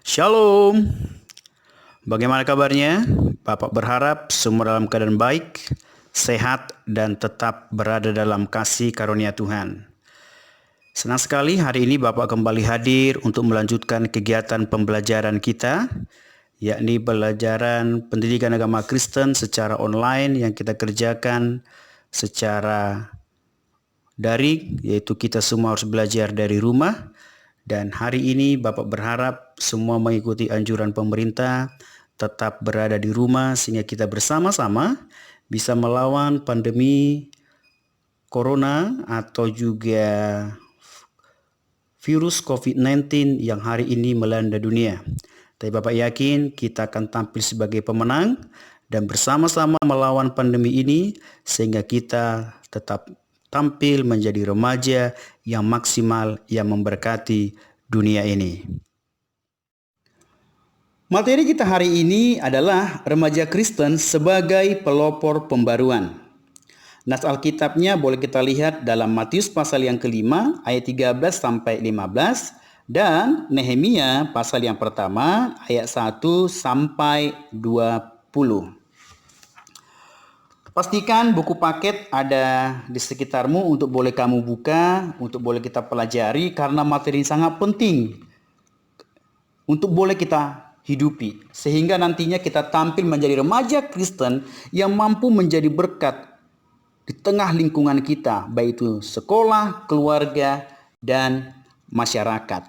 Shalom, bagaimana kabarnya? Bapak berharap semua dalam keadaan baik, sehat, dan tetap berada dalam kasih karunia Tuhan. Senang sekali hari ini Bapak kembali hadir untuk melanjutkan kegiatan pembelajaran kita, yakni pelajaran pendidikan agama Kristen secara online yang kita kerjakan secara daring, yaitu kita semua harus belajar dari rumah. Dan hari ini Bapak berharap semua mengikuti anjuran pemerintah, tetap berada di rumah sehingga kita bersama-sama bisa melawan pandemi corona atau juga virus COVID-19 yang hari ini melanda dunia. Tapi Bapak yakin kita akan tampil sebagai pemenang dan bersama-sama melawan pandemi ini sehingga kita tetap tampil menjadi remaja yang maksimal yang memberkati dunia ini. Materi kita hari ini adalah remaja Kristen sebagai pelopor pembaruan. Nas Alkitabnya boleh kita lihat dalam Matius pasal yang kelima ayat 13 sampai 15 dan Nehemia pasal yang pertama ayat 1 sampai 20. Pastikan buku paket ada di sekitarmu untuk boleh kamu buka, untuk boleh kita pelajari karena materi ini sangat penting untuk boleh kita hidupi. Sehingga nantinya kita tampil menjadi remaja Kristen yang mampu menjadi berkat di tengah lingkungan kita, baik itu sekolah, keluarga, dan masyarakat.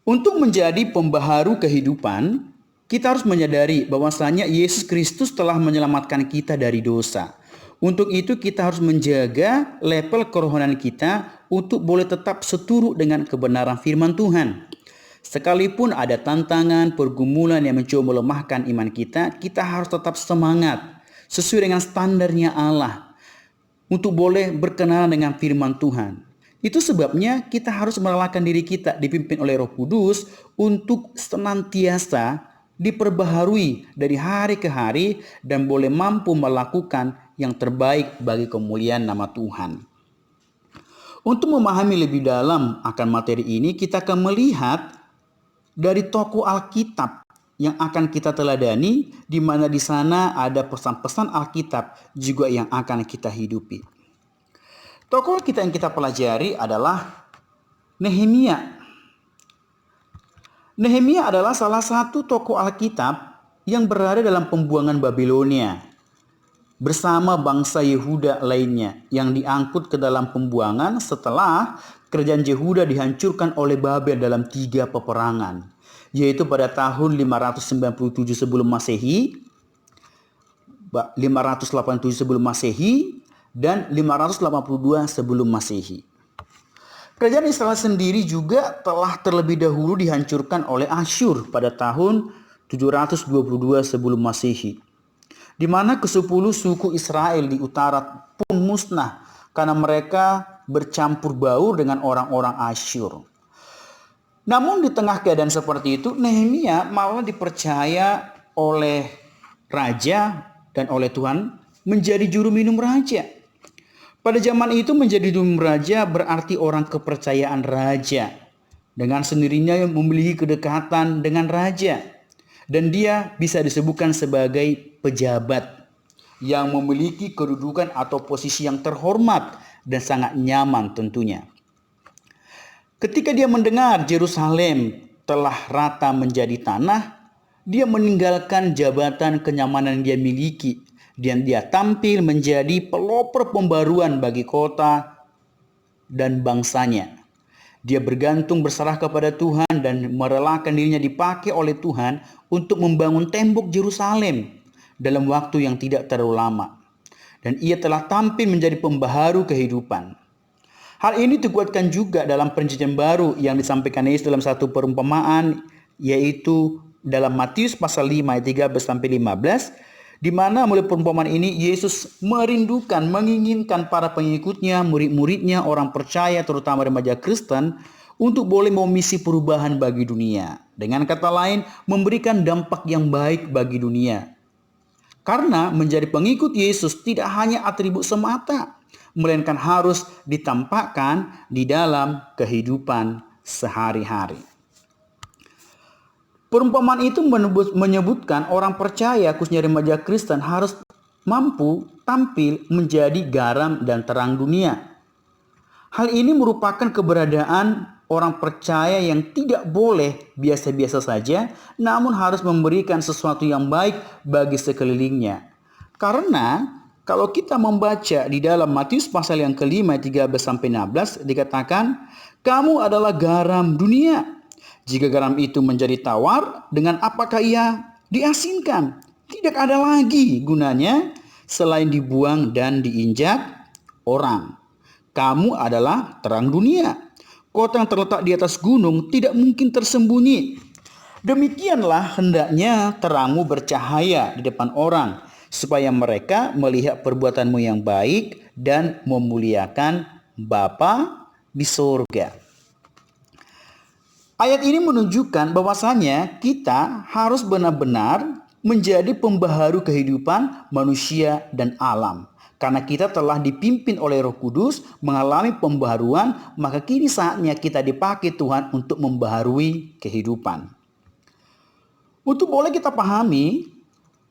Untuk menjadi pembaharu kehidupan, kita harus menyadari bahwasanya Yesus Kristus telah menyelamatkan kita dari dosa. Untuk itu kita harus menjaga level kerohanian kita untuk boleh tetap seturut dengan kebenaran firman Tuhan. Sekalipun ada tantangan, pergumulan yang mencoba melemahkan iman kita, kita harus tetap semangat sesuai dengan standarnya Allah untuk boleh berkenalan dengan firman Tuhan. Itu sebabnya kita harus merelakan diri kita dipimpin oleh Roh Kudus untuk senantiasa diperbaharui dari hari ke hari dan boleh mampu melakukan yang terbaik bagi kemuliaan nama Tuhan. Untuk memahami lebih dalam akan materi ini, kita akan melihat dari tokoh Alkitab yang akan kita teladani, di mana di sana ada pesan-pesan Alkitab juga yang akan kita hidupi. Tokoh kita yang kita pelajari adalah Nehemia. Nehemia adalah salah satu tokoh Alkitab yang berada dalam pembuangan Babilonia bersama bangsa Yehuda lainnya yang diangkut ke dalam pembuangan setelah kerajaan Yehuda dihancurkan oleh Babel dalam 3 peperangan, yaitu pada tahun 597 sebelum Masehi, 587 sebelum Masehi, dan 582 sebelum Masehi. Kerajaan Israel sendiri juga telah terlebih dahulu dihancurkan oleh Asyur pada tahun 722 sebelum Masehi, di mana ke-10 suku Israel di utara pun musnah karena mereka bercampur baur dengan orang-orang Asyur. Namun di tengah keadaan seperti itu, Nehemia malah dipercaya oleh raja dan oleh Tuhan menjadi juru minum raja. Pada zaman itu menjadi juru minum raja berarti orang kepercayaan raja. Dengan sendirinya yang memiliki kedekatan dengan raja. Dan dia bisa disebutkan sebagai pejabat yang memiliki kedudukan atau posisi yang terhormat dan sangat nyaman tentunya. Ketika dia mendengar Yerusalem telah rata menjadi tanah, dia meninggalkan jabatan kenyamanan yang dia miliki dan dia tampil menjadi pelopor pembaruan bagi kota dan bangsanya. Dia bergantung berserah kepada Tuhan dan merelakan dirinya dipakai oleh Tuhan untuk membangun tembok Yerusalem dalam waktu yang tidak terlalu lama. Dan ia telah tampil menjadi pembaharu kehidupan. Hal ini dikuatkan juga dalam perjanjian baru yang disampaikan Yesus dalam satu perumpamaan, yaitu dalam Matius pasal 5 ayat 13 sampai 15, di mana melalui perumpamaan ini Yesus merindukan, menginginkan para pengikutnya, murid-muridnya, orang percaya terutama remaja Kristen untuk boleh memisi perubahan bagi dunia. Dengan kata lain, memberikan dampak yang baik bagi dunia. Karena menjadi pengikut Yesus tidak hanya atribut semata, melainkan harus ditampakkan di dalam kehidupan sehari-hari. Perumpamaan itu menyebutkan orang percaya, khususnya remaja Kristen, harus mampu tampil menjadi garam dan terang dunia. Hal ini merupakan keberadaan orang percaya yang tidak boleh biasa-biasa saja, namun harus memberikan sesuatu yang baik bagi sekelilingnya. Karena kalau kita membaca di dalam Matius pasal yang kelima 13-16 dikatakan, kamu adalah garam dunia. Jika garam itu menjadi tawar, dengan apakah ia diasinkan? Tidak ada lagi gunanya selain dibuang dan diinjak orang. Kamu adalah terang dunia. Kota yang terletak di atas gunung tidak mungkin tersembunyi. Demikianlah hendaknya terangmu bercahaya di depan orang, supaya mereka melihat perbuatanmu yang baik dan memuliakan Bapa di surga. Ayat ini menunjukkan bahwasanya kita harus benar-benar menjadi pembaharu kehidupan manusia dan alam. Karena kita telah dipimpin oleh Roh Kudus mengalami pembaharuan, maka kini saatnya kita dipakai Tuhan untuk membaharui kehidupan. Untuk boleh kita pahami,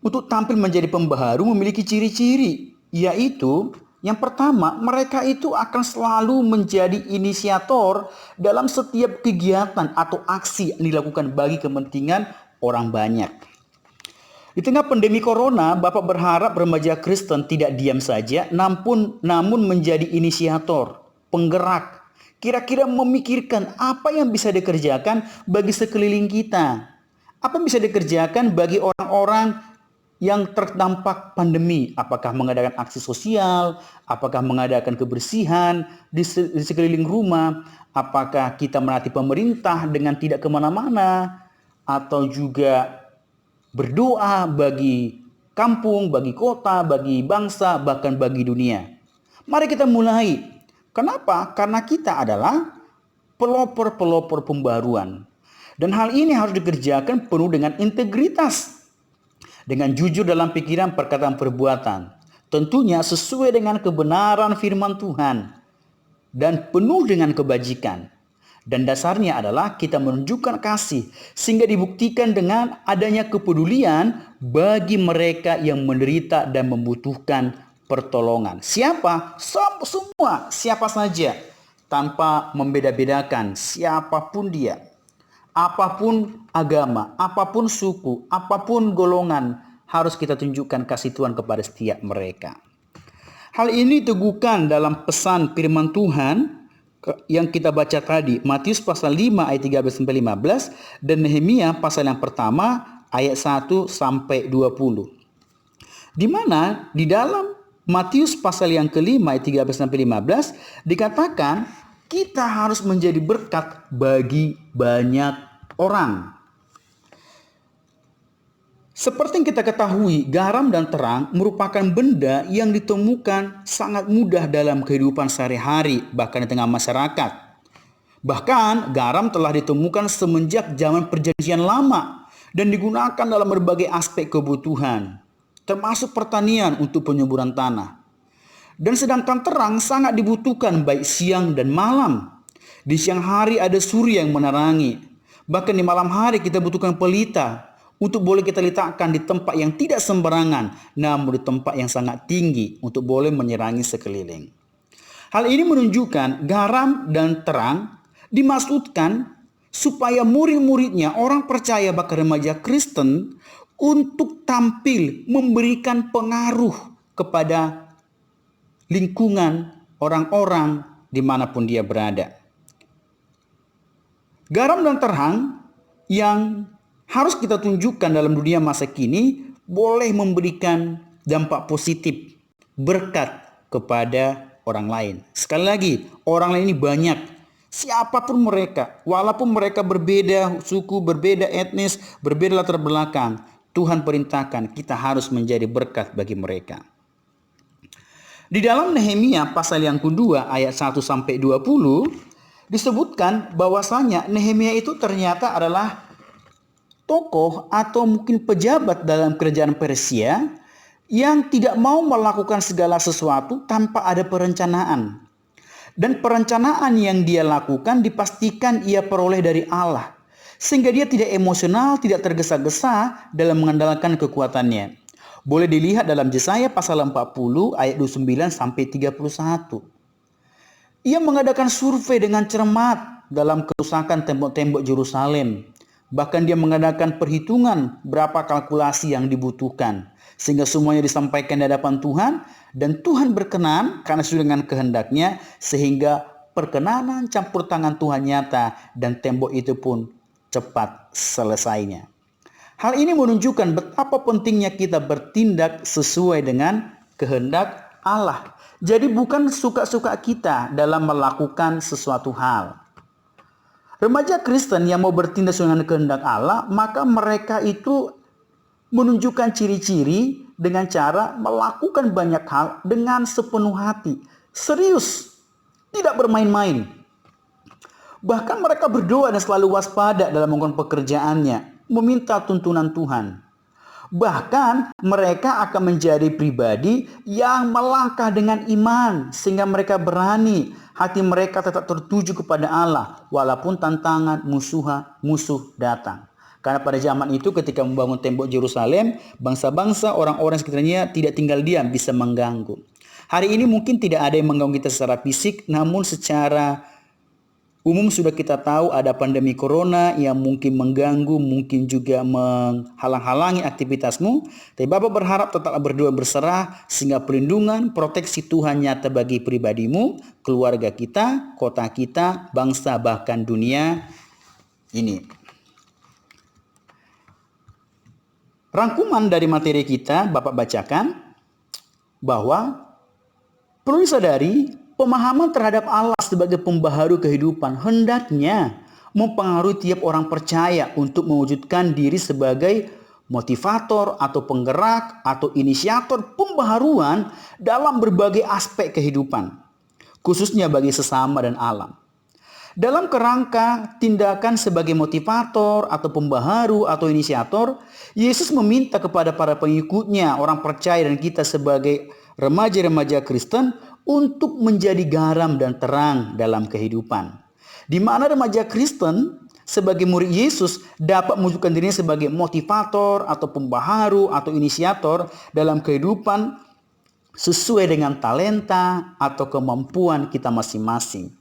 untuk tampil menjadi pembaharu memiliki ciri-ciri, yaitu yang pertama, mereka itu akan selalu menjadi inisiator dalam setiap kegiatan atau aksi yang dilakukan bagi kepentingan orang banyak. Di tengah pandemi corona, Bapak berharap remaja Kristen tidak diam saja, namun menjadi inisiator, penggerak, kira-kira memikirkan apa yang bisa dikerjakan bagi sekeliling kita. Apa yang bisa dikerjakan bagi orang-orang yang terdampak pandemi, apakah mengadakan aksi sosial, apakah mengadakan kebersihan di sekeliling rumah, apakah kita menaati pemerintah dengan tidak kemana-mana, atau juga berdoa bagi kampung, bagi kota, bagi bangsa, bahkan bagi dunia. Mari kita mulai. Kenapa? Karena kita adalah pelopor-pelopor pembaruan. Dan hal ini harus dikerjakan penuh dengan integritas, dengan jujur dalam pikiran, perkataan, perbuatan. Tentunya sesuai dengan kebenaran firman Tuhan dan penuh dengan kebajikan. Dan dasarnya adalah kita menunjukkan kasih sehingga dibuktikan dengan adanya kepedulian bagi mereka yang menderita dan membutuhkan pertolongan. Siapa? Semua, siapa saja, tanpa membeda-bedakan siapapun dia. Apapun agama, apapun suku, apapun golongan, harus kita tunjukkan kasih Tuhan kepada setiap mereka. Hal ini diteguhkan dalam pesan firman Tuhan yang kita baca tadi, Matius pasal 5 ayat 13-15 dan Nehemia pasal yang pertama ayat 1-20. Di mana di dalam Matius pasal yang kelima ayat 13-15 dikatakan kita harus menjadi berkat bagi banyak orang. Seperti yang kita ketahui, garam dan terang merupakan benda yang ditemukan sangat mudah dalam kehidupan sehari-hari, bahkan di tengah masyarakat. Bahkan garam telah ditemukan semenjak zaman Perjanjian Lama dan digunakan dalam berbagai aspek kebutuhan, termasuk pertanian untuk penyuburan tanah. Dan sedangkan terang sangat dibutuhkan baik siang dan malam. Di siang hari ada surya yang menerangi. Bahkan di malam hari kita butuhkan pelita untuk boleh kita letakkan di tempat yang tidak sembarangan, namun di tempat yang sangat tinggi untuk boleh menyerangi sekeliling. Hal ini menunjukkan garam dan terang dimaksudkan supaya murid-muridnya, orang percaya bahkan remaja Kristen, untuk tampil memberikan pengaruh kepada lingkungan orang-orang dimanapun dia berada. Garam dan terang yang harus kita tunjukkan dalam dunia masa kini boleh memberikan dampak positif, berkat kepada orang lain. Sekali lagi, orang lain ini banyak. Siapapun mereka, walaupun mereka berbeda suku, berbeda etnis, berbeda latar belakang, Tuhan perintahkan kita harus menjadi berkat bagi mereka. Di dalam Nehemia pasal yang kedua ayat 1-20 disebutkan bahwasanya Nehemia itu ternyata adalah tokoh atau mungkin pejabat dalam kerajaan Persia yang tidak mau melakukan segala sesuatu tanpa ada perencanaan. Dan perencanaan yang dia lakukan dipastikan ia peroleh dari Allah. sehingga dia tidak emosional, tidak tergesa-gesa dalam mengandalkan kekuatannya. Boleh dilihat dalam Yesaya pasal 40 ayat 29 sampai 31. Ia mengadakan survei dengan cermat dalam kerusakan tembok-tembok Yerusalem. Bahkan dia mengadakan perhitungan berapa kalkulasi yang dibutuhkan, sehingga semuanya disampaikan di hadapan Tuhan, dan Tuhan berkenan karena sudah dengan kehendaknya, sehingga perkenanan campur tangan Tuhan nyata dan tembok itu pun cepat selesainya. Hal ini menunjukkan betapa pentingnya kita bertindak sesuai dengan kehendak Allah. Jadi bukan suka-suka kita dalam melakukan sesuatu hal. Remaja Kristen yang mau bertindak sesuai dengan kehendak Allah, maka mereka itu menunjukkan ciri-ciri dengan cara melakukan banyak hal dengan sepenuh hati. Serius, tidak bermain-main. Bahkan mereka berdoa dan selalu waspada dalam melakukan pekerjaannya, meminta tuntunan Tuhan. Bahkan mereka akan menjadi pribadi yang melangkah dengan iman, sehingga mereka berani, hati mereka tetap tertuju kepada Allah walaupun tantangan musuh datang. Karena pada zaman itu ketika membangun tembok Yerusalem, bangsa-bangsa, orang-orang sekitarnya tidak tinggal diam, bisa mengganggu. Hari ini mungkin tidak ada yang mengganggu kita secara fisik, namun secara umum sudah kita tahu ada pandemi corona yang mungkin mengganggu, mungkin juga menghalang-halangi aktivitasmu. Tapi Bapak berharap tetap berdoa berserah sehingga perlindungan, proteksi Tuhan nyata bagi pribadimu, keluarga kita, kota kita, bangsa, bahkan dunia ini. Rangkuman dari materi kita Bapak bacakan bahwa perlu disadari pemahaman terhadap Allah sebagai pembaharu kehidupan hendaknya mempengaruhi tiap orang percaya untuk mewujudkan diri sebagai motivator atau penggerak atau inisiator pembaharuan dalam berbagai aspek kehidupan, khususnya bagi sesama dan alam. Dalam kerangka tindakan sebagai motivator atau pembaharu atau inisiator, Yesus meminta kepada para pengikutnya, orang percaya dan kita sebagai remaja-remaja Kristen untuk menjadi garam dan terang dalam kehidupan. Di mana remaja Kristen sebagai murid Yesus dapat menunjukkan dirinya sebagai motivator atau pembaharu atau inisiator dalam kehidupan sesuai dengan talenta atau kemampuan kita masing-masing.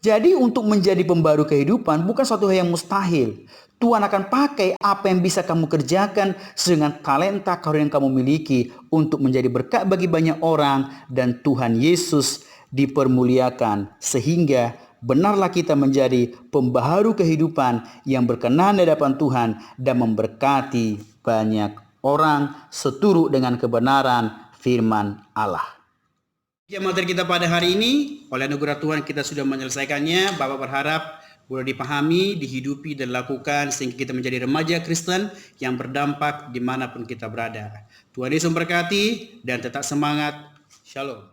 Jadi untuk menjadi pembaru kehidupan bukan suatu hal yang mustahil. Tuhan akan pakai apa yang bisa kamu kerjakan dengan talenta karunia yang kamu miliki untuk menjadi berkat bagi banyak orang, dan Tuhan Yesus dipermuliakan sehingga benarlah kita menjadi pembaharu kehidupan yang berkenan di hadapan Tuhan dan memberkati banyak orang seturut dengan kebenaran firman Allah. Materi kita pada hari ini, oleh anugerah Tuhan kita sudah menyelesaikannya. Bapak berharap boleh dipahami, dihidupi, dan dilakukan sehingga kita menjadi remaja Kristen yang berdampak dimanapun kita berada. Tuhan Yesus memberkati dan tetap semangat. Shalom.